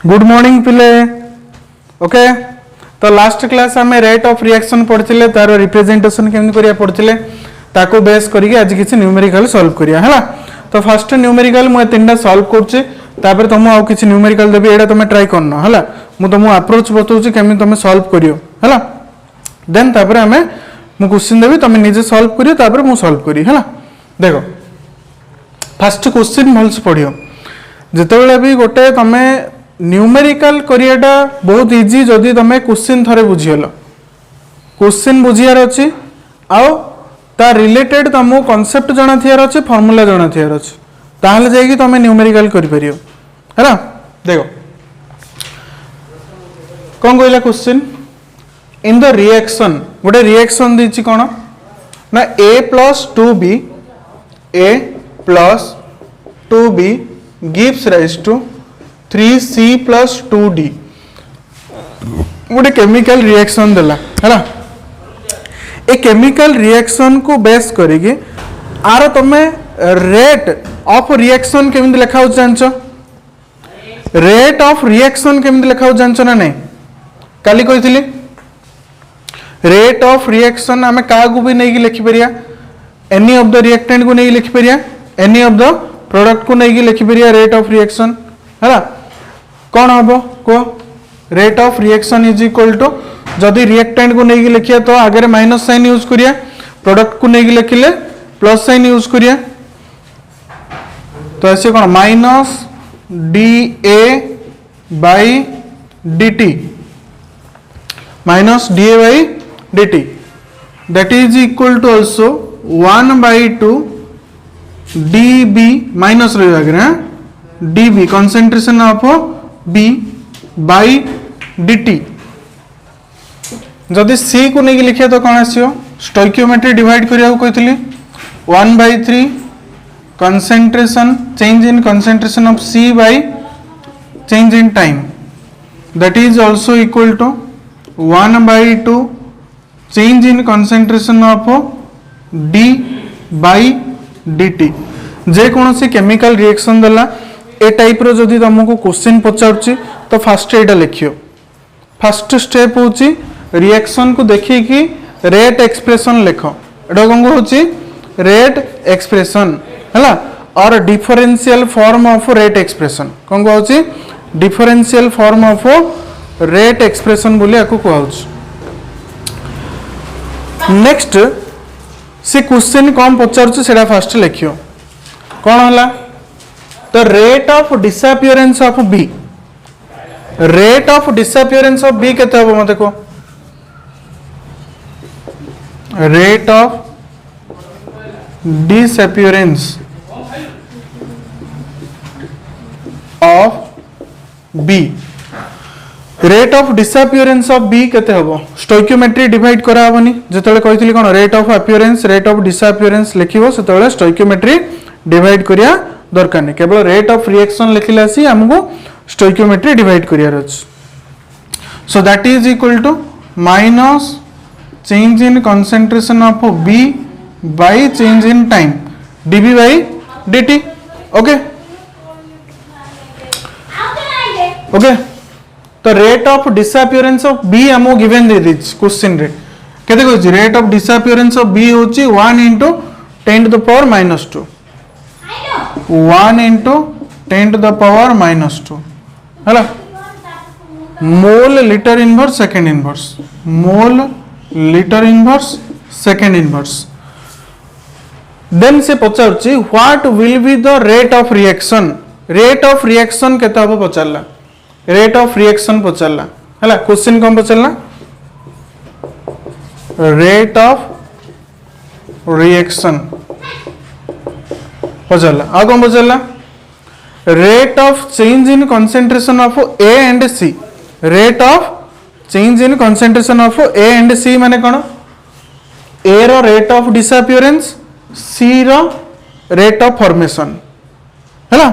Good morning पिले okay तो last class आम रेट ऑफ रिएक्शन पढ़ते तार रिप्रेजेंटेशन केमती करिया पढ़ते ताको बेस करके आज किसी न्यूमेरिकल सॉल्व करिया है तो फर्स्ट न्यूमेरिकल मुझे तीन सॉल्व करुच्ची तापर तुम आउ किसी न्यूमेरिकल देवी एटा तुम ट्राई करना है मुझे तुमको अप्रोच बताऊँ केमी तुम सॉल्व करियो है देन तापर आम मु क्वेश्चन देवी तुम निजे सॉल्व करियो तापर मु सॉल्व करी है देखो फर्स्ट क्वेश्चन भलसे पढ़ियो जितेबाला भी गोटे तुम न्यूमेरिकल करियाटा बहुत इजी जदि तुम क्वेश्चन थरे बुझीगल क्वेश्चन बुझियार अच्छी आउ ता रिलेटेड तुमको कॉन्सेप्ट जना थियार अच्छे फॉर्मूला जना थियार अच्छे ताहले जाइए तुम न्यूमेरिकल करि परियो है देखो कौन कहला क्वेश्चन इन द रिएक्शन गोटे रिएक्शन दीची कौन ना a plus 2b a plus 2b gives rise to 3c plus 2d गोटे केमिकल रिएक्शन देला है ए केमिकल रिएक्शन को बेस करिके आर तमे रेट ऑफ रिएक्शन केमिति लिखा हो जानछो रेट ऑफ रिएक्शन केमिति लिखा हो जानछो ना नहीं काली कहिथिली रेट ऑफ रिएक्शन आमे का को भी नहीं लिखि परिया एनी ऑफ द रिएक्टेंट को नहीं लिखि परिया एनी ऑफ द प्रोडक्ट को नहीं लिखि परिया रेट ऑफ रिएक्शन है कौन हम को rate of reaction is equal to जदि रिएक्टेंट को नहीं लिखिया तो आगे माइनस साइन यूज करिया प्रोडक्ट को नहीं लिखिले प्लस साइन यूज करिया तो ऐसे कौन minus D A by D T minus D A by D T that is equal to also 1/2 D B minus रहा D B concentration of B by D T जदि C को नहीं लिखिया तो कौन आसो स्टोइकियोमेट्री डिवाइड करिया कहती 1/3 concentration change in concentration of C by change in time that is also equal to 1/2 change in concentration of D by D T जे कौन सी केमिकल रिएक्शन देला ए टाइप रो जदि तुमको क्वेश्चन पचारुची तो फास्ट एटा लिखियो first step होची reaction को देखी कि रेट एक्सप्रेशन लिख एटा कौन होची रेट एक्सप्रेशन है और differential form of rate expression कौन होची differential form of rate expression बोली आको कहउछ नेक्स्ट से क्वेश्चन कौन पचारुची सेटा फास्ट लिखियो कौन होला तो rate of disappearance of B rate of disappearance of B केते हो मते को rate of disappearance of B rate of disappearance of B केते हो स्टोइकियोमेट्री डिवाइड करा हबनी जेतले कहितली कोन rate of appearance rate of disappearance लिखिबो सेतले स्टोइकियोमेट्री डिवाइड करिया दरकार नहीं केवल रेट ऑफ रिएक्शन लिखिले आसी हमको स्टोइकियोमेट्री डिवाइड करियार अछि so that is equal to minus change in concentration of B by change in time DB by DT okay okay तो rate of disappearance of B हमको गिवन दे this question रे केते कहछि rate of disappearance of B होछि 1 * 10 to the power -2 1 * 10 to the power -2 है mole litre inverse second inverse mole litre inverse second inverse then से पचारुची what will be the rate of reaction केते हबो पचारला रेट ऑफ रिएक्शन पचारला है question कौन पचारला रेट ऑफ रिएक्शन पचारला आ कौन पचारला rate of change in concentration of A and C rate of change in concentration of A and C माने कौन ए रो रेट ऑफ डिसअपियरेंस सी रो रेट ऑफ फॉर्मेशन है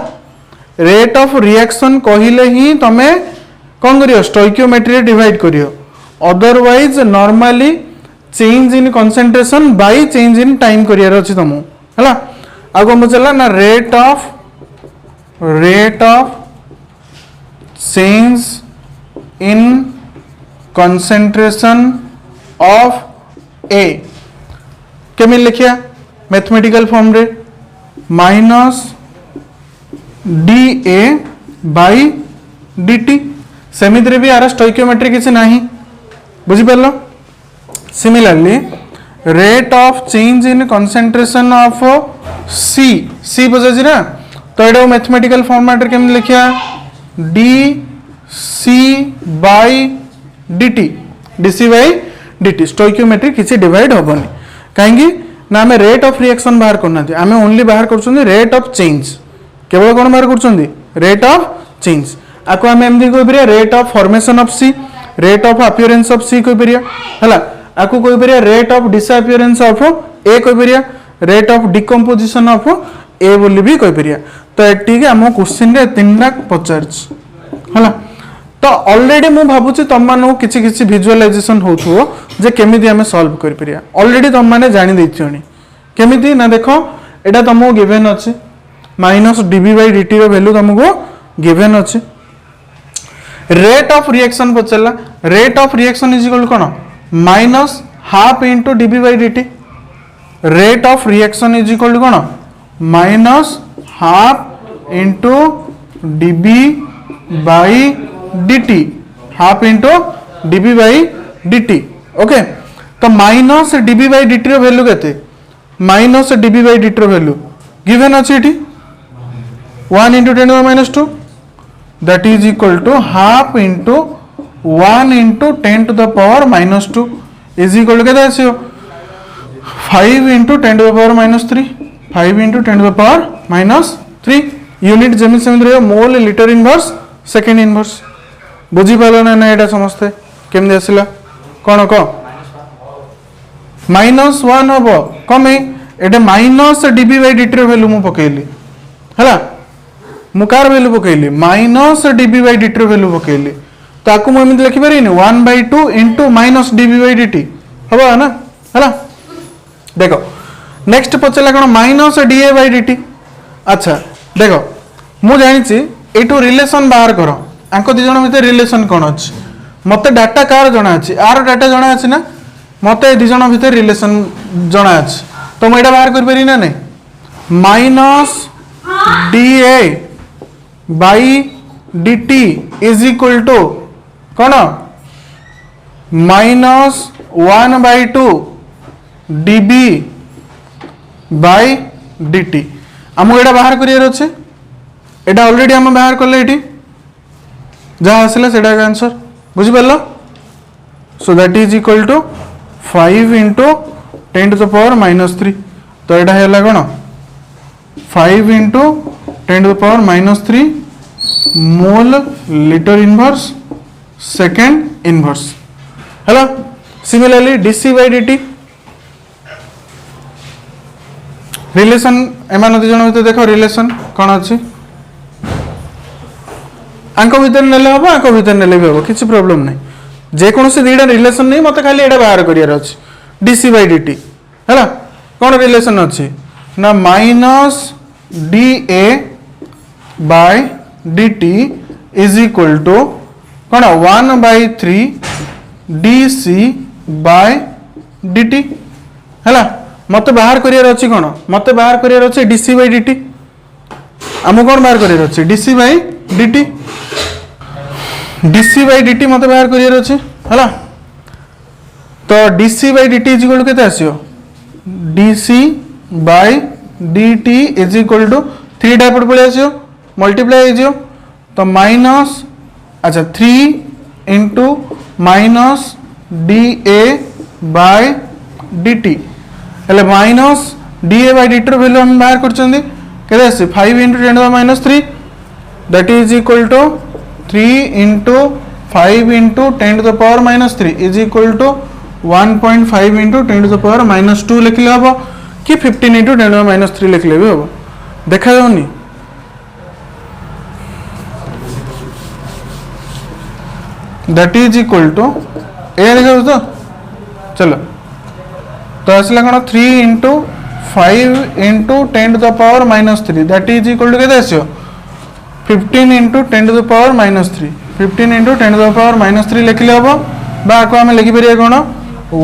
रेट ऑफ रिएक्शन कहले ही तमे कौन करियो स्टोइकियोमेट्री डिवाइड करियो otherwise normally change in concentration by change in time करियर अछि तमो है आ कौन पचारला ना rate of change in concentration of A केमी लिखिया मैथमेटिकल फॉर्म रे minus D A by D T सेमिति भी आर स्टोइकियोमेट्री किसी नहीं बुझिपार similarly rate of change in concentration of C C बुझे ना तो ये मैथमेटिकल फॉर्मेट केम लिखिया D C by D T D C by D T stoichiometry किसी डिवाइड हेनी कहीं ना आम रेट ऑफ रिएक्शन बाहर करना आम ओनली बाहर कर रेट ऑफ चेंज केवल कौन बाहर कर रेट ऑफ चेंज आपको आम एमती कहीपर rate of formation of C rate of appearance of C कहीपर है आपको कहीपर rate of disappearance of A कहीपर rate of decomposition of A बोली भी कहीपर तो ये आम क्वेश्चन रे तीन पचार है तो ऑलरेडी मु भावुची तुम मानू किसी किसी विजुअलाइजेशन होथुओ जे केमिति हमें सॉल्व करि परिया ऑलरेडी तुम माने जानि दैछनी केमिति ना देखो एटा तुमको गिवन अछि माइनस डीबी बाई डीटी रो वैल्यू तुमको गिवन अछि रेट ऑफ रिएक्शन पचला rate of reaction is equal कोन minus half into DB by DT rate of reaction is equal कोन minus half into DB by dt half into db by dt okay तो minus db by dt रो value केते minus db by dt रो value given अछि एठी 1 into 10 to the minus 2 that is equal to half into 1 into 10 to the power minus 2 is equal to केते आसीयो 5 into 10 to the power minus 3 5 into 10 to the power minus 3 unit Jamie semi रहियो मोल litre inverse second inverse बुझी पाल ना ये समस्ते केमती आसला कौन कह माइनस 1 हम कम ये minus DB by D T value मुझे पकईली है मुझे वैल्यू पकईली minus DB by D T value पकईली तो आपको मुझे लिखिपारे 1/2 into minus DB by D T हम ना है देखो नेक्स्ट पचारा कौन minus D A by D T अच्छा देखो मु जानी एठू रिलेशन बाहर कर आंको दी जन भितर रिलेशन कौन अच्छी मत डाटा कार जना अच्छी आर डाटा जना अच्छी ना मत दी जन भितर रिलेशन जना अच्छी तो मुझे बाहर कर पारि ना नहीं minus D A by D T is equal to कौन minus 1/2 DB by D T आमको यहाँ बाहर कर एटा ऑलरेडी आम बाहर कले ये जहाँ आसला से आंसर बुझिपार so that is equal to 5 into 10 to the power minus 3 तो यहाँ है कौन 5 into 10 to the power minus 3 mole litre inverse second inverse है similarly DC by D relation एमान दी जन भीतर देखो रिलेशन कौन अच्छी आंक भीतर नेले हम आंक भीतर नेले भी हम किसी प्रॉब्लम नहीं जेकोसी दुईटा रिलेशन नहीं मत खाली एटा बाहर करियार अछि डीसी बाई डीटी है कौन रिलेशन अच्छी ना minus D A by dt is equal to कौन 1/3 dc बाय dt है मत बाहर करियार अछि कौन मत बाहर करियार अछि dc बाय dt आम कौन बाहर करियार अछि dc by dt dc by dt मत बाहर करियार अछि है तो dc by dt is equal to केते आसियो dc by dt is equal to 3 डायपट पळे आसियो मल्टीप्लाई हो जियो तो माइनस अच्छा 3 into minus D A by D T हेले minus D A by D T value हम बाहर कर 5 into 10 to the minus 3 that is equal to 3 into 5 into 10 to the power minus 3 is equal to 1.5 into 10 to the power minus 2 लिखले हम कि 15 into 10 to the minus 3 लिखले भी हम देखा जाऊनी दैट इज इक्वल टू ए देखा तो चलो तो आसला कौन 3 into 5 into 10 to the power minus 3 that is equal to के 15 into 10 to the power minus 3 15 into 10 to the power -3 लिखले हम बाको आम लिखिपर कौन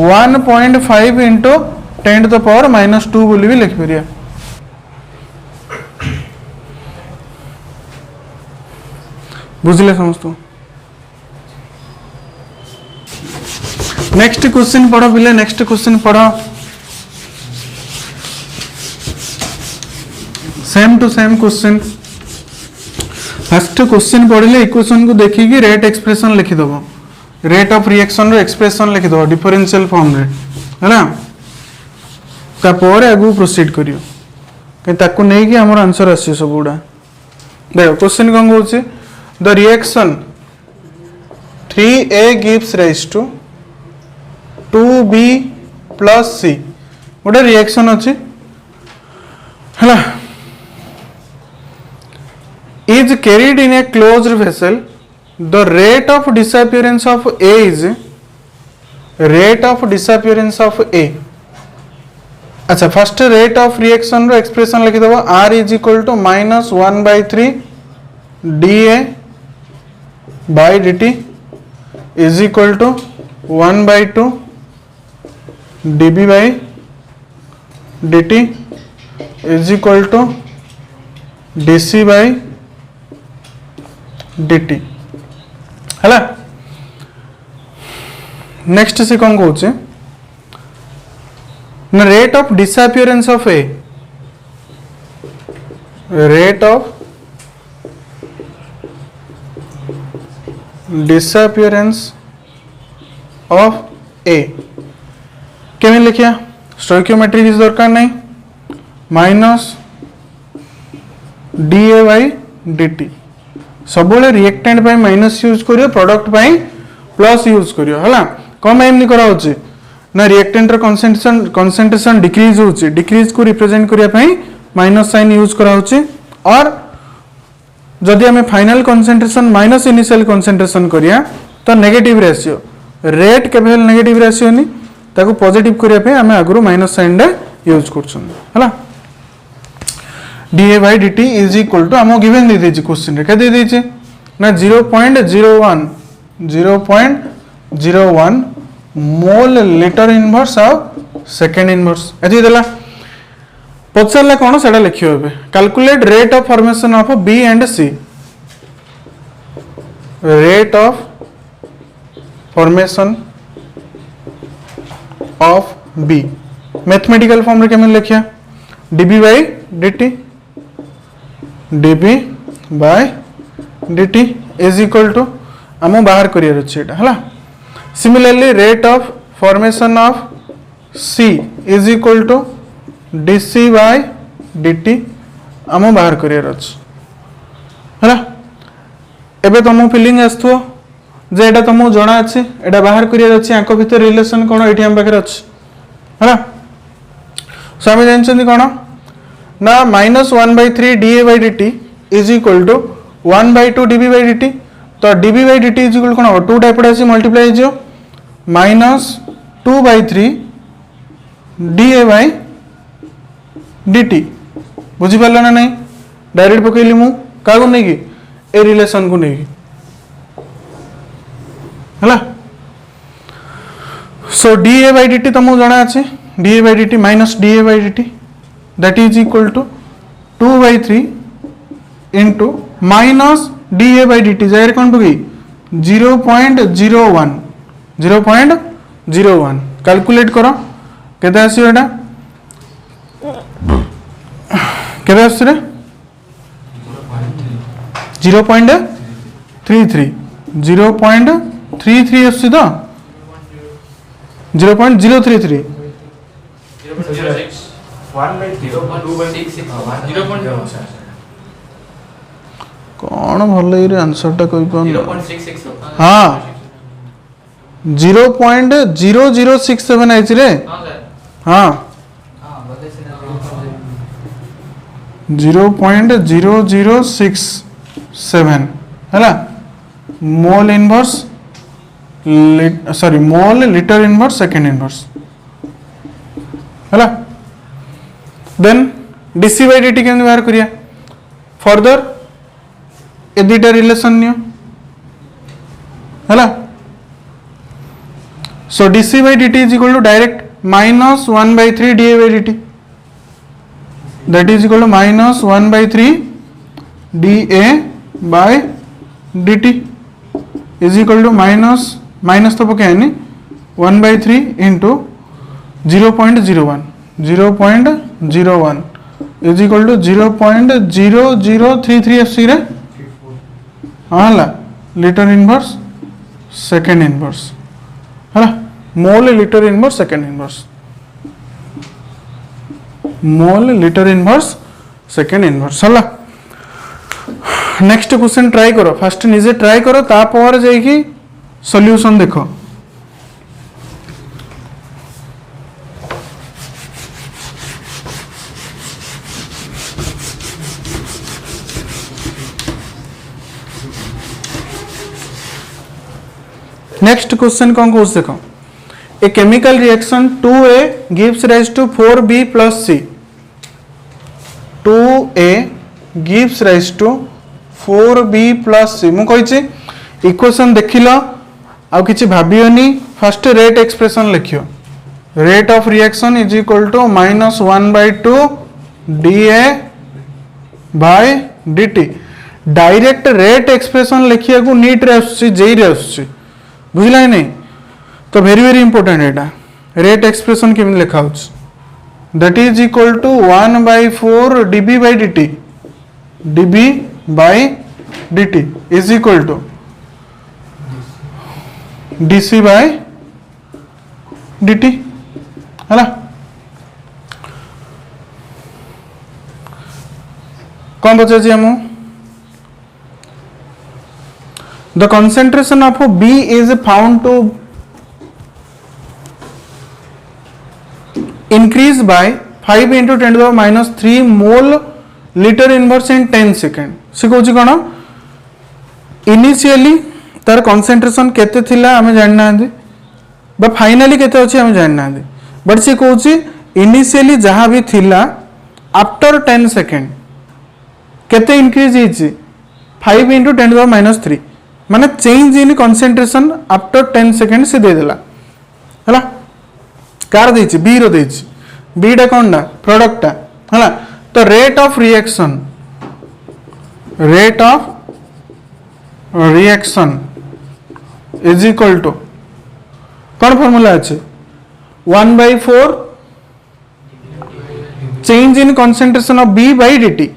1.5 इंटू 10 टू द पावर -2 बोली भी लिखिपर। बुझले समस्त। नेक्स्ट क्वेश्चन पढ़ो पिले, नेक्स्ट क्वेश्चन पढ़ो। Same to same question. First question पढ़ले इक्वेशन को देखिए रेट एक्सप्रेशन लिखिदब, रेट ऑफ रिएक्शन रो एक्सप्रेशन लिखिदब डिफरेंशियल फॉर्म रे है ना। तापर आगु प्रोसीड करियो कहीं ताकू नहीं कि हमर आंसर आसी सब गुडा। देखो क्वेश्चन कौन कहूँ, the reaction 3A gives rise to 2B plus C गोटे रिएक्शन अच्छी है is carried in a closed vessel. The rate of disappearance of A is rate of disappearance of A. अच्छा फर्स्ट रेट ऑफ रिएक्शन रो expression लिखि दबो R is equal to -1/3 dA by dt is equal to 1/2 dB by dt is equal to dC by dt है। Next से कौन कहूँ rate of disappearance of A, rate of disappearance of A केमी लिखिया stoichiometry किसी दरकार नहीं minus DA by dt सब रिएक्टेंट पाई माइनस यूज करियो प्रोडक्ट पाई प्लस यूज करियो हला। कम एमनी करा होची ना रिएक्टेंट रो कंसंट्रेशन डिक्रीज होची, डिक्रीज को रिप्रेजेंट करिया पाई माइनस साइन यूज करा होची। और जदि हमें final concentration minus initial concentration करिया तो नेगेटिव रेशियो रेट केवल नेगेटिव रेशियो नि ताको पॉजिटिव करिया पे हमें आगुरु माइनस साइन दे यूज करछन हला। dA by dt is equal to आमो गिवन दे देछि क्वेश्चन रे के दे देछि ना 0.01 mole litre inverse of second inverse एथि देला पछरला कोन सेडा लिखियो बे calculate rate of formation of B and C, rate of formation of B mathematical form रे केमन लिखिया dB by dt dB by dt is equal to आमो बाहर करियर अछि एटा हला। Similarly rate of formation of C is equal to dC by dt आमो बाहर career अछि हला। एबे तुम फीलिंग आस्थो जे एटा तुम जणा अछि एटा बाहर करियर अछि आंको भीतर रिलेशन कोन एठी हम पाखर अछि हला। सो हम जानछन कोन ना -1/3 dA by dt is equal to 1/2 dB by dt तो dB by dt is equal cone 2 type पड़े मल्टीप्लाई जो -2/3 dA by dt बुझी पारला ना नहीं डायरेक्ट पकेली मु का को नहीं की ए रिलेशन को नहीं हला। सो dA by dt तुमको जाना अछि dA by dt minus dA by dt that is equal to 2/3 into minus dA by dt जाहिर कौन पगी 0.01 कैलकुलेट करो केते आसी एटा केते आसी रे 0.33 आसी तो 0.033 कौन भल आंसर टा कहि पान हां 0.0067 आइछ रे हां 0.0067 हैला मोल इनवर्स सॉरी मोल लीटर इनवर्स सेकंड इनवर्स हैला। देन dc by dt केमि बाहर करिया फर्दर ए दुटा रिलेशन नियो है। सो dc by dt is equal to direct minus 1 by 3 da by dt, that is equal to minus 1 by 3 da by dt is equal to minus तो पके नहीं 1 by 3 into 0.01 is equal to 0.0033 FC रे हाँ ला litre inverse second inverse है ना, मोल litre inverse second inverse, mole litre inverse second inverse है। Next question try करो, fast निजे ट्राई करो तापर जाइकी सॉल्यूशन देखो। नेक्स्ट क्वेश्चन कौन कौन देखो, ए chemical reaction 2A gives rise to 4B plus C, 2A gives rise to 4B plus C मु कहिछि इक्वेशन देखिलो आ किछि भाबियोनी, फर्स्ट रेट एक्सप्रेशन लिखियो, rate of reaction is equal to -1/2 dA by dt, direct rate expression लिखिया को NEET रे आसुछि JEE रे आसुछि बुझला नहीं, तो वेरी वेरी इंपोर्टेंट एटा रेट एक्सप्रेशन केम लिखा होछ, that is equal to 1/4 dB by dt, dB by dt is equal to dc by dt है ना। कौन बचा जी हम, the concentration of B is found to increase by 5 into 10 to the minus 3 mole liter inverse in 10 second। से कहूँ कौन initially तार concentration केते थिला हमें जानना बा फाइनली केते अछि हमें जानना, बट से कहूँ इनिशियली जहाँ भी थिला आफ्टर 10 सेकेंड केते इंक्रीज होइछि 5 into 10 to the minus 3 माने change in concentration after 10 second से दे देला हला, कार देछि बी रो देछि, बी डा कोनडा प्रोडक्टटा हला। तो rate of reaction is equal to कौन फॉर्मूला अछि 1/4 change in concentration of B by dt,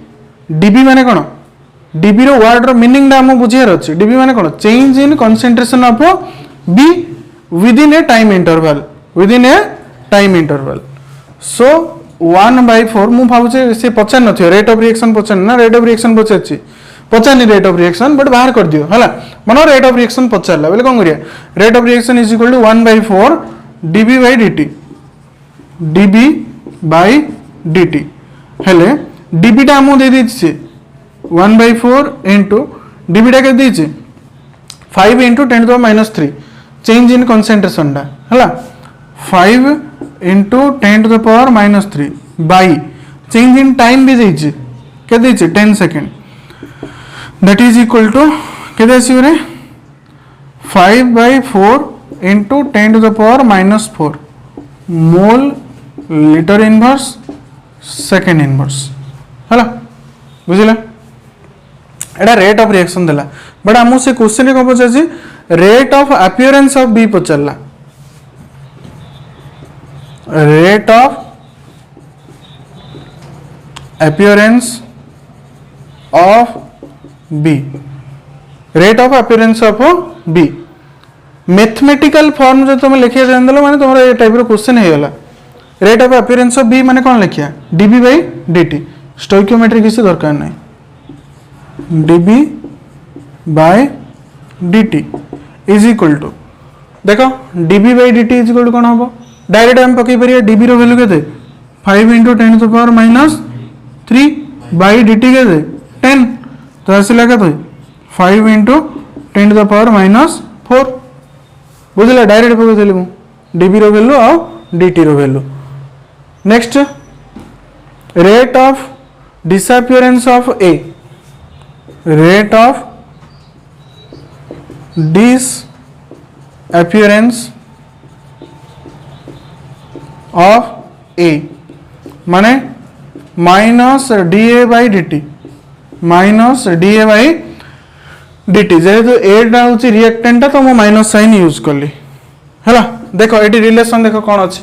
dB माने कोन, dB रो वर्ड रो मीनिंग डा हम बुझियार अछि, dB माने कोन change in concentration of B within a time interval, so 1/4 मु भाबुचे से पचार नथियो रेट ऑफ रिएक्शन पचार ना, रेट ऑफ रिएक्शन पचारछि पचारनी रेट ऑफ रिएक्शन बट बाहर कर दियो हला, मनो रेट ऑफ रिएक्शन पचारला बेले कोन करिया, rate of reaction is equal to 1/4 dB by dt, dB by dt हेले dB टा हम दे दिछि 1/4 into dB टा के दिछि 5 into 10 to the minus 3 change in concentration टा हला, 5 into 10 to the power minus 3 by change in time भी देछि के देछि 10 second, that is equal to केते आसी रे 5/4 into 10 to the power minus 4 mole litre inverse second inverse हला, बुझिला एडा रेट ऑफ रिएक्शन देला, बट हमु से क्वेश्चन को पचाछि rate of appearance of B पचरला, rate of appearance of B, rate of appearance of B mathematical form जो तुम लिखिया जान दलो माने तुम्हारा ये टाइप रो क्वेश्चन हे गला, rate of appearance of B माने कोन लिखिया dB by dt, स्टोइकियोमेट्री किसी दरकार नहीं, dB by dt is equal to देखो dB by dt is equal to कोन होबो, डायरेक्ट हम पकई परिया dB रो वैल्यू केते 5 into 10 to the power minus 3 by dt केते 10, तो आसिला केते 5 into 10 to the power minus 4 बुझला, डायरेक्ट पकई देली मु dB रो वैल्यू और dt रो value. Next rate of disappearance of A, rate of disappearance appearance of A माने minus dA by dt minus dA by dt जेहेतु एटा हूँ रिएक्टेंट तो मु माइनस साइन यूज कली है देख ये रिलेशन देख कौन अच्छी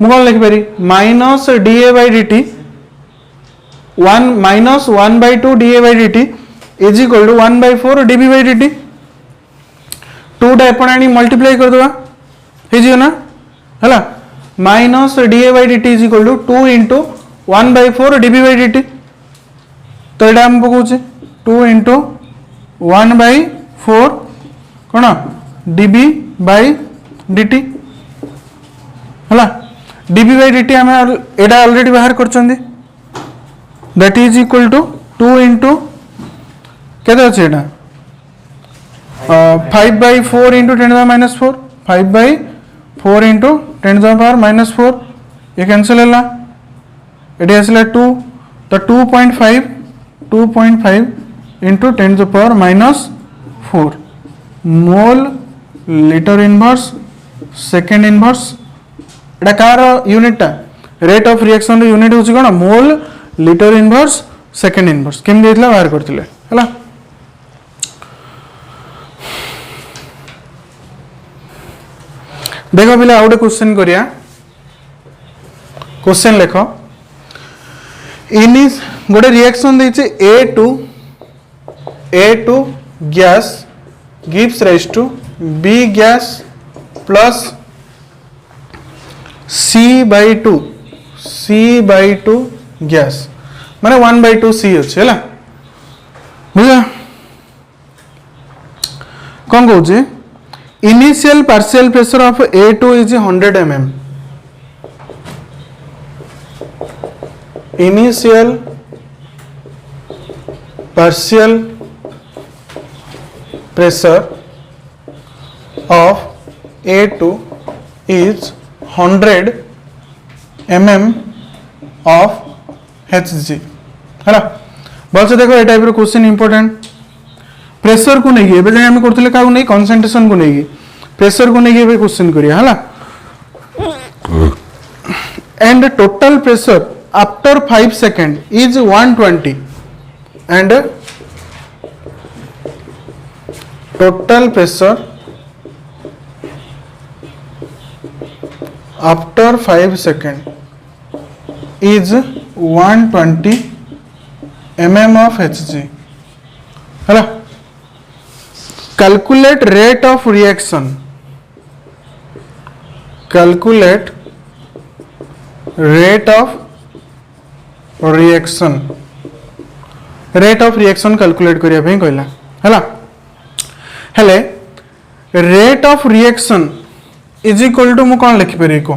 मुझे कौन लिखिपारी minus dA by dt 1 minus 1 by 2 dA by dt is equal to 1 by 4 dB by dt 2 टा एपण आनी मल्टीप्लाई कर दवा हे ना है minus dA by dt is equal to 2 into 1 by 4 dB by dt तो ये आम पकाउचे 2 इंटू 1 by 4 कौन dB by dt है dB by dt आम एटा ऑलरेडी बाहर कर that is equal to 2 into केते अच्छे एटा 5 by 4 into 10 to the minus 4 5 by 4 into 10 to the power minus 4 ये कैंसिल है ये आसला 2 तो 2.5 into 10 to the power minus 4 mole litre inverse second inverse एटा कार यूनिटा रेट ऑफ रिएक्शन यूनिट होची कोन mole litre inverse second inverse केम देथिला बाहर करथिले हला देखो पिला आउटे क्वेश्चन करिया क्वेश्चन लिखो इनिस गोटे रिएक्शन देछि A2 gas gives rise to B gas plus C/2 gas माने 1/2 C अछि हैला बुझा कौन कहूँ initial partial pressure of A2 is 100 mm initial partial pressure of A2 is 100 mm of Hg है भलसे देखो ये टाइप क्वेश्चन इंपोर्टेंट प्रेशर को नहीं एबे हम करथले का नहीं कंसंट्रेशन को नहीं प्रेशर को नहीं क्वेश्चन करिया हला and total pressure after 5 second is 120 and total pressure after 5 second is 120 mm of Hg है calculate rate of reaction calculate rate of reaction rate of reaction calculate करिया भाई कहला हैला हेले rate of reaction is equal to मु कौन लिखि पारि को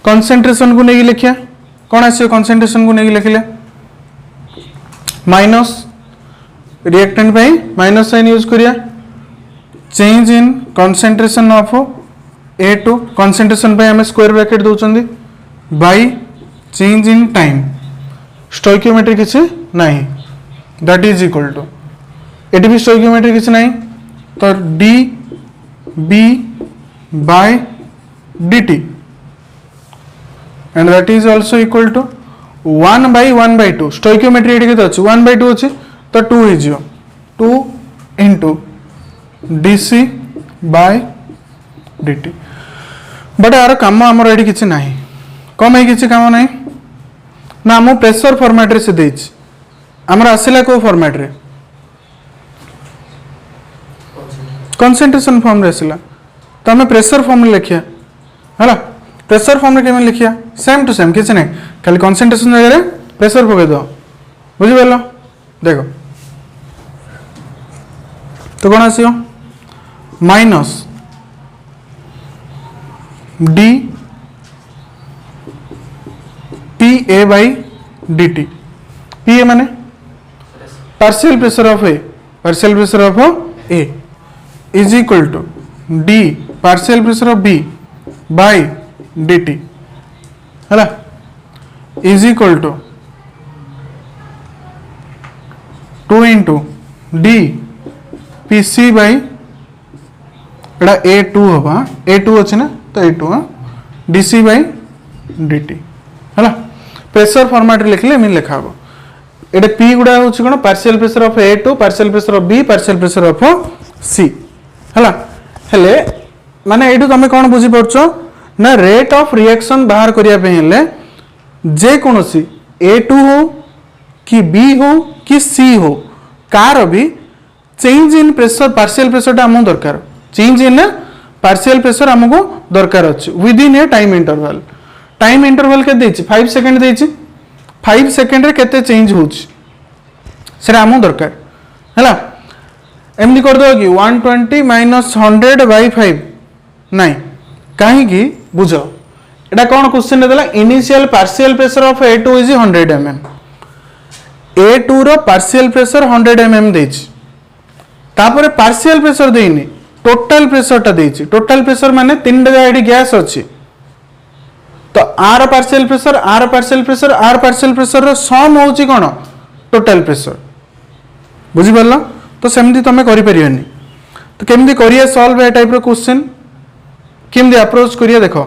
concentration को नहीं लिखिया कौन आसे concentration को नहीं लिखिले माइनस रिएक्टेंट पे माइनस साइन यूज करिया change in concentration of A2 concentration पे हमें स्क्वायर ब्रैकेट दोचंदी by change in time stoichiometry किसी नहीं दैट इज इक्वल टू एटी भी स्टोइकियोमेट्री किसी नहीं तो dB by dt and that is also equal to 1 by 1/2 stoichiometry eighty केते अछि 1/2 अछि तो 2 is 2 into dC by dt but यार काम आमर ये किसी ना कम है किसी काम ना ना आम प्रेशर फॉर्मेट रे से देछि आमर आसिला को फॉर्मेट रे कंसंट्रेशन फॉर्म रे आसिला तो आम प्रेशर फॉर्म में लिखिया है प्रेशर फॉर्म में केमे लिखिया सेम टू सेम किसी नहीं खाली कंसंट्रेशन जगह प्रेशर पकई दो बुझिपार देखो तो कौन आसियो minus d PA by dt PA माने partial pressure of A is equal to d partial pressure of B by dt है is equal to 2 into d PC by Etah A2 होबा A2 अछि ना तो A2 dc by dt हला pressure format लिखले एमि लिखा हो एटा p गुडा होछि कोन partial pressure of A2 partial pressure of B partial pressure of C हला हेले माने एटू तमे कोन बुझी पड़छो ना रेट ऑफ रिएक्शन बाहर करिया पे हेले जे कोनोसी A2 हो कि B हो कि C हो कार भी change in pressure partial pressure टा हमो दरकार चेंज इन पार्शियल प्रेशर हमको दरकार अछि with in A time interval के देछि 5 सेकंड देछि 5 सेकंड रे केते चेंज होछि सेरा हमो दरकार हला एमनी कर दो कि 120 माइनस 100 बाय 5 नहीं काहे कि बुझो एटा कोन क्वेश्चन देला initial partial pressure of A2 is 100 mm A2 रो पार्शियल प्रेशर 100 mm देछि तापरे पार्शियल प्रेशर देइनी टोटल प्रेशर टा देछि टोटल प्रेशर माने तीन जगह एडी गैस अछि तो आर पार्शियल प्रेशर रो सम होछि कोन टोटल प्रेशर बुझि परला तो सेमती तमे करि परियनी तो केमदी करिया सॉल्व ए टाइप रो क्वेश्चन केमदी अप्रोच करिया देखो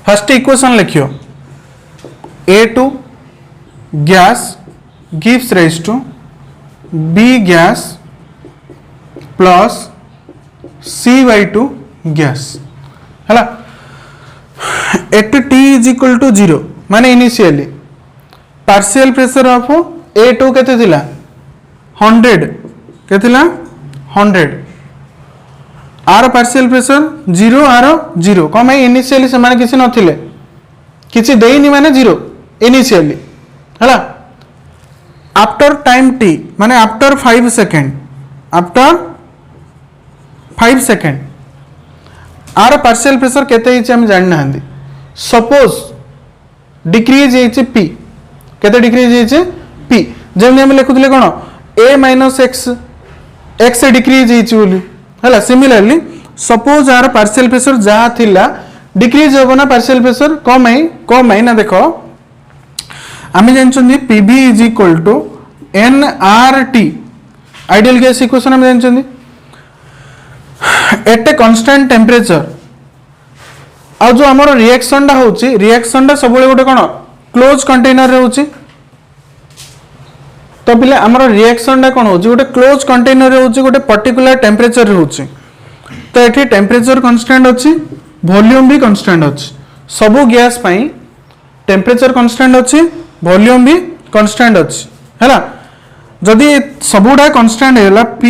फर्स्ट इक्वेशन लिखियो A2 gas gives rise to B gas plus C/2 gas हला at T is equal to 0 माने initially partial pressure of A2 केते थिला 100 केथिला 100 आर पार्शियल प्रेशर 0 आर 0 कम इनिशियली से माने किसी नथिले किसी देइनी माने 0 इनिशियली हला आफ्टर टाइम t माने आफ्टर 5 सेकंड आर पार्शियल प्रेशर केते हिचे हम जान नांदी सपोज डिक्रीज हिचे p केते डिक्रीज हिचे p जेम हम लिखुतले कोन a - x डिक्रीज हिचे बोली हला सिमिलरली सपोज आर पार्शियल प्रेशर जा थिला डिक्रीज होबो ना पार्शियल प्रेशर कम है ना देखो आमे जानछन Pv is equal to nRT ideal gas equation आमे जानछन एट ए कांस्टेंट टेंपरेचर आ जो हमर रिएक्शन दा सब गोटे कोन क्लोज कंटेनर रे होची तो पिले हमर रिएक्शन दा कोन होची गोटे क्लोज कंटेनर रे होची गोटे पर्टिकुलर टेंपरेचर रे होची तो एठी टेंपरेचर कांस्टेंट अछि वॉल्यूम भी कांस्टेंट अछि सब गैस पई टेंपरेचर कांस्टेंट अछि वॉल्यूम भी कांस्टेंट अछि हैला जदि सबुडा कांस्टेंट हैला P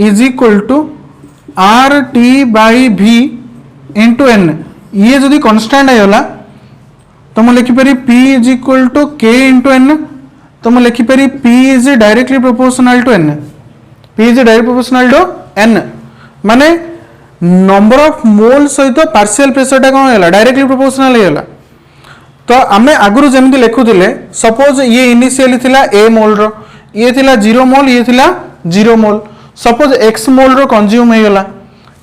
is equal to RT by V into N ये जदि कांस्टेंट हैला तो मैं लिखि परी P is equal to K into N तो मैं लिखि परी P is directly proportional to N P is directly proportional to N माने नंबर ऑफ मोल सहित पार्शियल प्रेशर टा कोन हैला डायरेक्टली प्रोपोर्शनल हैला तो आमे आगुरु जेमति लेखुतिले सपोज ये इनिशियली थिला a मोल रो ये थिला 0 मोल ये थिला 0 मोल सपोज x मोल रो कंज्यूम हे गेला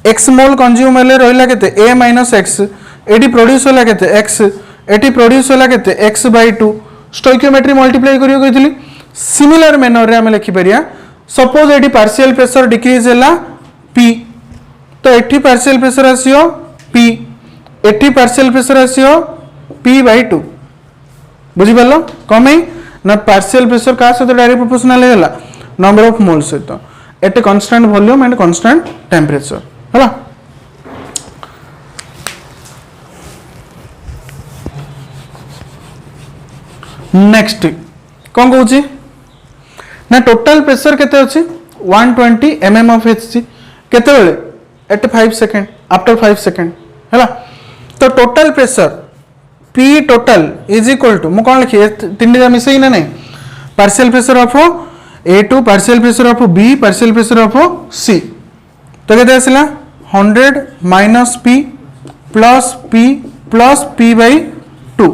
x मोल कंज्यूम हेले रहिला केते a - x एटी प्रोड्यूस होला केते x एटी प्रोड्यूस होला केते x/2 स्टोइकियोमेट्री मल्टीप्लाई करियो कहितली सिमिलर मैनर रे आमे लिखि परिया suppose eighty partial pressure decrease होला p तो eighty partial pressure आसियो p eighty partial pressure आसियो p/2 बुझी परलो कमे ना पार्शियल प्रेशर का सहित डायरेक्ट प्रोपोर्शनल हैला नंबर ऑफ मोल सहित at constant volume and constant temperature हैला नेक्स्ट कोन कहूची ना टोटल प्रेशर केते अछि 120 mm of Hg केते बेले एट 5 सेकंड आफ्टर 5 सेकंड हैला तो total pressure P total is equal to मु कोन लिखि तीन जा मिसई ना नहीं partial pressure of A2 partial pressure of B partial pressure of C तो केते आसिला 100 minus P plus P/2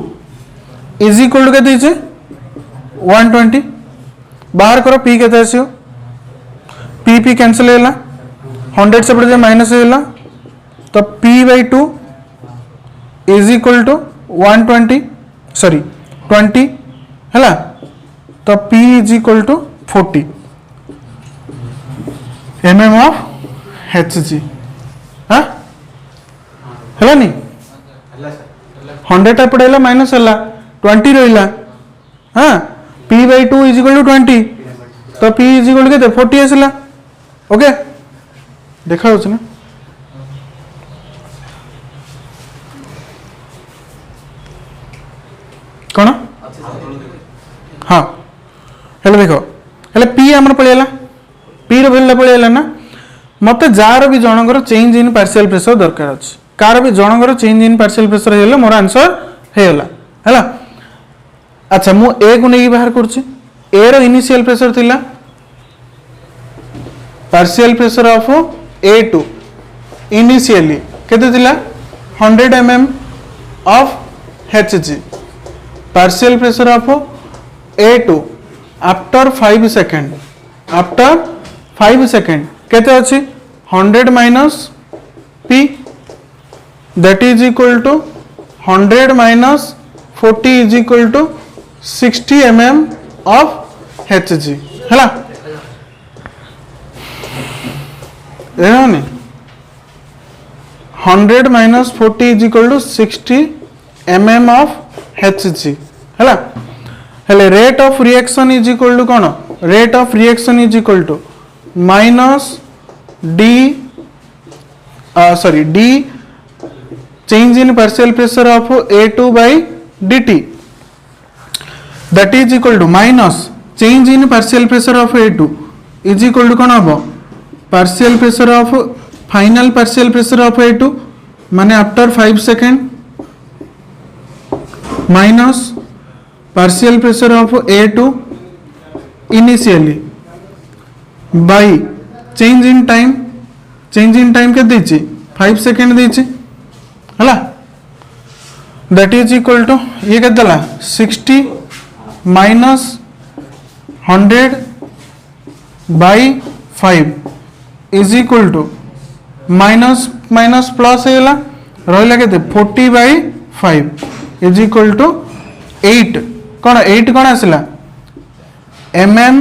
is equal to केते छै 120 बाहर करो P केते आसियो P कैंसिल हैला 100 से पड़े माइनस हैला तो P/2 is equal to 120 sorry 20 हैला तो P is equal to 40 mm of HG हाँ है 100 पड़ेगा माइनस है 20 रहा हाँ P/2 इज इक्वल टू 20 तो P इज इक्वल टू 40 आसला ओके देखा ना कौन हाँ हेले देख हेले P आमर पड़ेगा P रैल्यू पड़ेगा ना मत जार भी जनकर चेंज इन पार्शियल प्रेशर दरकार अच्छे कार भी जनकर चेंज इन पार्शियल प्रेशर है मोर आंसर है अच्छा मु ए को नहीं बाहर कर ए रो इनिशियल प्रेशर थिला partial pressure of A2 initially केते थिला 100 mm of Hg partial pressure of A2 after 5 second केते अछि 100 minus P that is equal to 100 minus 40 is equal to 60 mm of Hg है ना 100 minus 40 is equal to 60 mm of Hg है हेले rate of reaction is equal to कौन rate of reaction is equal to minus d sorry d change in partial pressure of A2 by dt that is equal to minus change in partial pressure of A2 is equal to कौन हम partial pressure of final partial pressure of A2 माने after 5 second minus partial pressure of A2 initially by change in time के दीची 5 second दीची हला that is equal to ये के दला 60 minus 100 by 5 is equal to minus plus है ला रही लगे 40 by 5 is equal to 8 कौन आसला mm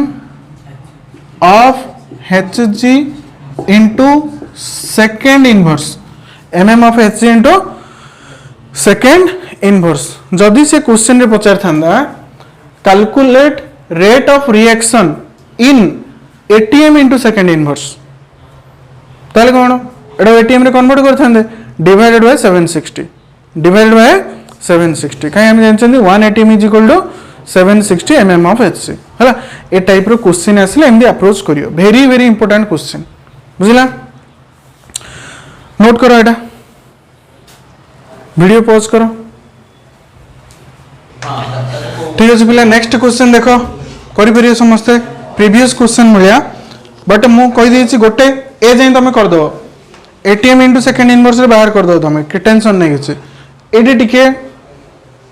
of Hg into second inverse mm of Hg into second inverse जदि से क्वेश्चन रे पचार थांदा calculate rate of reaction in ATM into second inverse ताले कौन एटा ATM रे कन्वर्ट कर थांदे डिवाइडेड बाय 760 कहीं हम जानछन 1 ATM is equal to 760 mm of Hg हला ए टाइप रो क्वेश्चन आसले एमदी अप्रोच करियो वेरी वेरी इंपोर्टेंट क्वेश्चन बुझिला नोट करो एटा वीडियो पॉज करो ठीक है पिला नेक्स्ट क्वेश्चन देखो करि परियो समस्ते प्रीवियस क्वेश्चन मिलिया बट मु कहि देछि गोटे ए जाय तमे कर दो ATM इनटू सेकंड इनवर्स रे बाहर कर दो तमे कि टेंशन नै किछि एडी टिके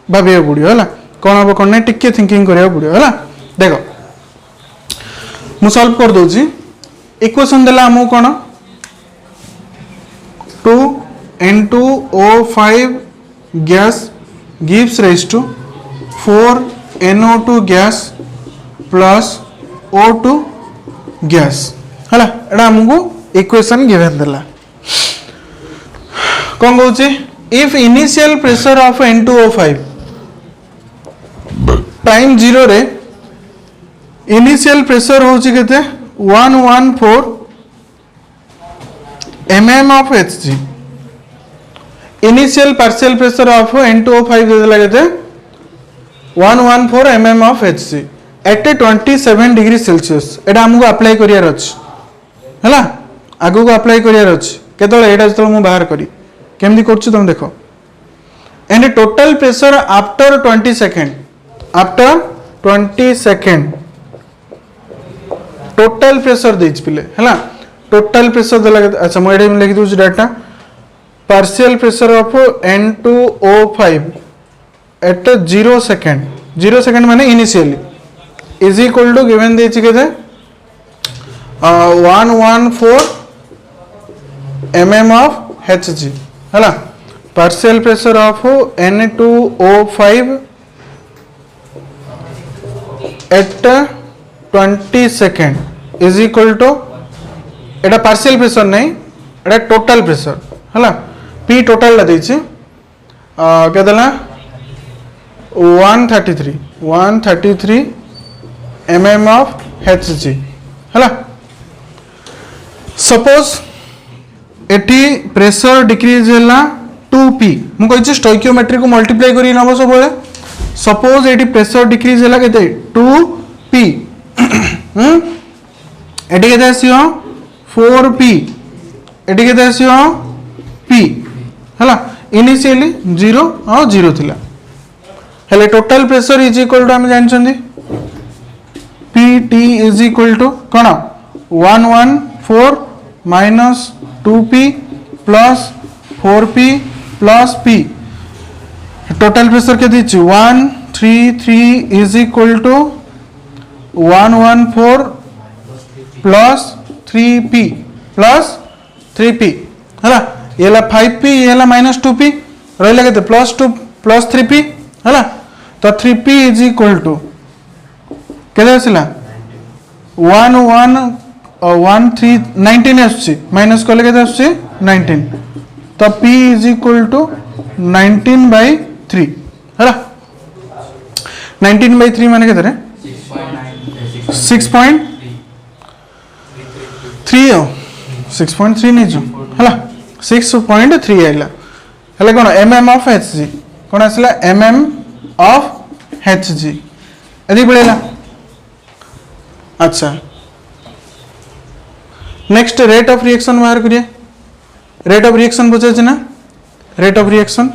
भाबियो पड़ियो हला कोन हबो कोन नै टिके थिंकिंग करियो पड़ियो हला देखो मु सॉल्व कर दोछि इक्वेशन देला हमु कोन 2N2O5 gas gives rise to 4NO2 gas plus O2 gas हला एडा हमको इक्वेशन गिवन देला कोन कहउछि if initial pressure of N2O5 time 0 रे इनिशियल प्रेशर होछि केते 114 mm of Hg initial partial pressure of N2O5 देला केते 114 mm of Hg at 27 degree Celsius एटा हमको अप्लाई करियार अछि हला आगु को अप्लाई करियार अछि केतले एटा जतले मु बाहर करी केमदी करछु तुम देखो and total pressure after 20 second total pressure देछ पिले हला टोटल प्रेशर देला अच्छा मु एडे लिखि दोछ data partial pressure of N2O5 at 0 second माने initially is equal to given देछ केते 114 mm of Hg हला partial pressure of N2O5 at 20 second is equal to एटा पार्शियल प्रेशर नहीं एटा टोटल प्रेशर है पी टोटल देछि के देला 133 mm ऑफ Hg है। सपोज एटी प्रेशर डिक्रीज है 2p मु कहि स्टोइकियोमेट्री को मल्टीप्लाई करी नबो सब बेले। सपोज एटी प्रेशर डिक्रीज है केते 2p एटी केते आसीयो 4p एटी केते आसीयो p हला इनिशियली 0 और 0 थिला हेले total pressure is equal to हम जानछंदी pt इज इक्वल टू कोन 114 minus 2p plus 4p plus p total pressure के दीची 133 is equal to 114 plus 3p plus 3p है ये 5p ये माइनस 2p रही के प्लस 2 प्लस 3p है तो 3p इज इक्वल टू के 19 आसुची माइनस कले के 19 तो p इज इक्वल टू 19/3 है 19/3 माने के 6.3 नहीं जो है 6.3 आइला हेले कोन mm ऑफ Hg कोन आसला mm ऑफ Hg यदि पड़ेला। अच्छा नेक्स्ट रेट ऑफ रिएक्शन बाहर करिए। रेट ऑफ रिएक्शन बुझे ना rate of reaction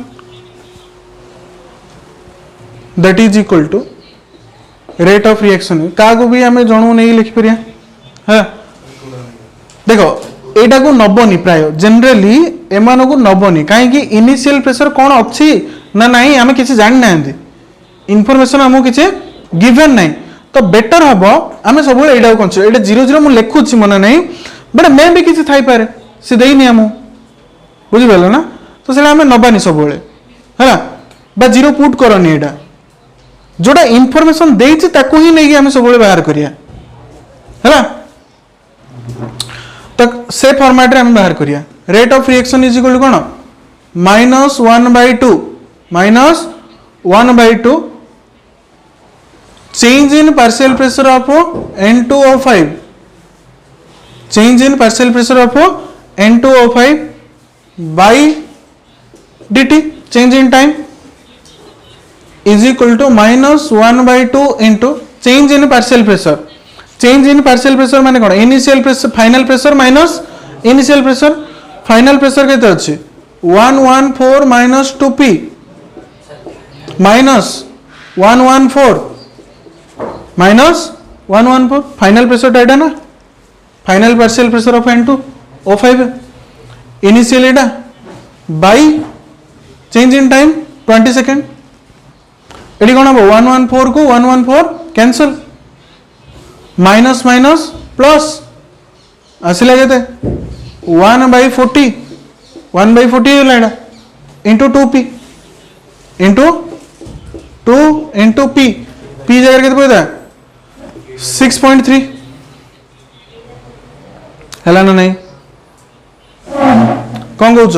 that is equal to rate of reaction का को भी हमें जनू नहीं लिखि परिया है। देखो एटा को नबनी प्राय जनरली एमान को नबनी कहीं इनिशियल प्रेशर कौन अच्छी ना नहीं आम किसी जान ना इनफॉरमेशन आमको किसी गिवन नहीं तो बेटर हम आम सब एटा को कन्सिडर 0 मुझे लिखुची मन नहीं बट मे भी किसी थाई पारे सी देनी आम बुझिपाल ना तो से आम नबानी सब है बा 0 पुट करनी एटा जोटा इनफॉरमेशन देछि ताको ही नहीं आम सब बाहर करिया है तो से फॉर्मेट रे हम बाहर करिया। Rate of reaction is equal to कोन -1/2 change in partial pressure of N2O5 change in partial pressure of N2O5 by dt change in time is equal to -1/2 into change in partial pressure. Change in partial pressure माने कोन initial pressure final pressure minus initial pressure final pressure केते अछि 114 minus 2p minus 114 minus 114 final pressure data ना final partial pressure of N2O5 initial एटा by change in time 20 second एडी कोन हो 114 को 114 कैंसल माइनस माइनस प्लस आसिला केते 1/40 1/40 into 2p into 2 into p p जगह केते पड़ता 6.3 हैला ना नहीं कौन कहूच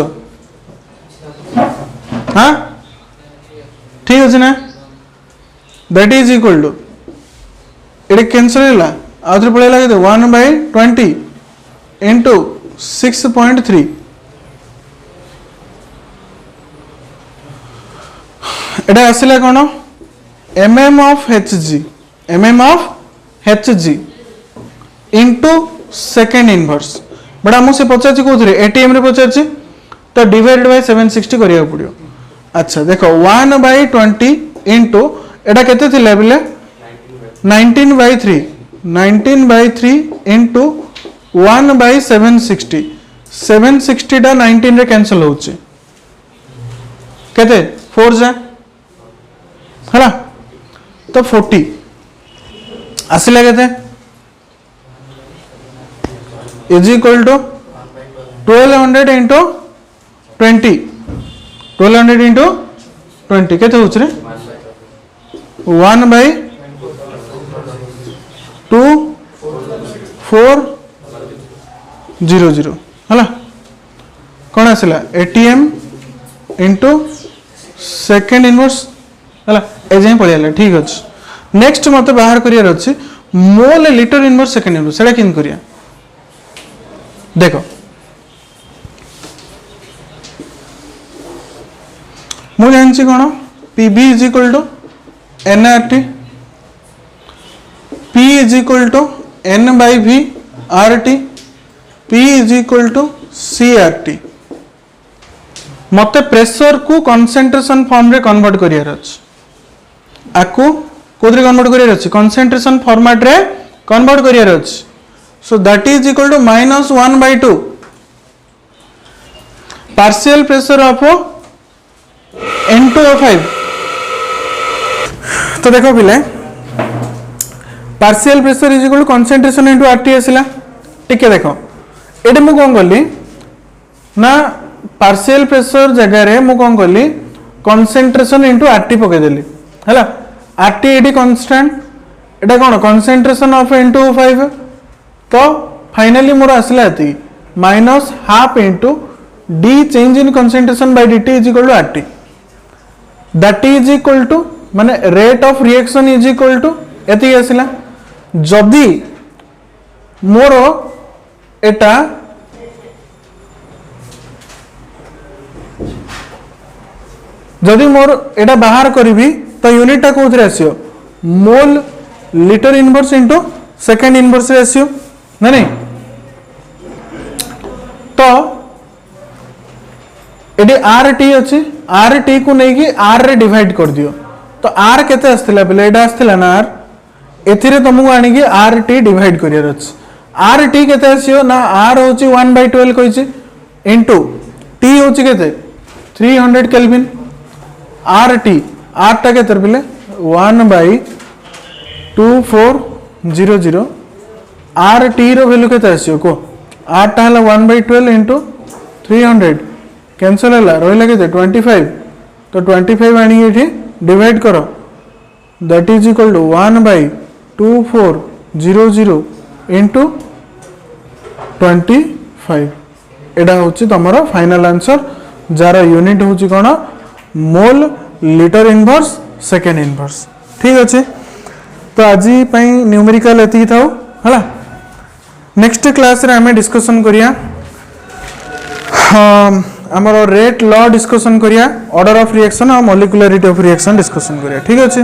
हाँ ठीक अच्छे ना दैट इज इक्वल टू ये कैंसल है आउे पड़ेगा के 1/20 इंटू 6.3 एटा आसला कौन mm of Hg into second inverse but आमको से पचार कौन एटीएम रे पचार तो डिवाइडेड बाय 760 करिया पड़ियो। अच्छा देखो 1/20 इंटू एटा केते थिला बिले 19/3 इंटू 1/760 760 टा 19 रे कैंसिल होचे केते 4 जा है तो 40 आसिला केते is equal to 1200 into 20 1200 into 20 केते होचे रे 1/2400 है कौन आसला एटीएम इंटू सेकेंड इनवर्स है एजाए पड़ेगा ठीक अच्छे नेक्स्ट मत बाहर करार अच्छे mole litre inverse second inverse से केम करिया देख मु जानची कौन PV is equal to nRT P is equal to n by V R T P is equal to C R T मत प्रेशर को कंसेंट्रेशन फॉर्म रे कन्वर्ट करियार अछि आकु कोदरे कन्वर्ट करियार अछि कंसेंट्रेशन फॉर्मेट रे कन्वर्ट करियार अछि so that is equal to -1/2 partial pressure of N2O5 तो देखो पिले partial pressure is equal to concentration into RT आसला ठीक है देखो एटे मु कोन करली ना पार्शियल प्रेशर जगह रे मु कोन करली कंसेंट्रेशन इनटू आरटी पके देली हैला RT eighty constant Etah cone concentration of N2O5 तो फाइनली मोर आसला एती -1/2 into d change in concentration by dt is equal to RT that is equal to माने rate of reaction is equal to एती आसला जदी मोर एटा जदि मोर एटा बाहर करी तो यूनिट टा कोथरे आसियो mole litre inverse into second inverse रे आसियो ना नहीं तो एटी आर टी अच्छी आर टी को नहीं कि आर रे डिवाइड कर दियो तो आर केते आस्थिला पले एटा आस्थिला ना आर एथिरे तुमको आनी कि आर टी डिवाइड करियर अछि आर टी केते आसियो ना आर होची 1/12 कहिछि इनटू टी होची केते 300 केल्विन आर टी आर टा केते पले 1/2400 आर टी रो वैल्यू केते आसियो को आर टा हला 1/12 इनटू 300 कैंसल है रहा के 25 तो 25 आनी डिवाइड करो that is equal to 1/2400 into 25 एटा हूँ तुम फाइनल आंसर जार यूनिट हूँ कौन मोल लिटर इनवर्स सेकेंड इनवर्स ठीक अच्छे तो आज न्यूमेरिकल एति था है नेक्स्ट क्लास रे आमे डिस्कशन करिया आमर रेट लॉ डिस्कशन करिया ऑर्डर ऑफ रिएक्शन और मॉलिक्युलरिटी ऑफ रिएक्शन डिस्कशन करिया ठीक अच्छे।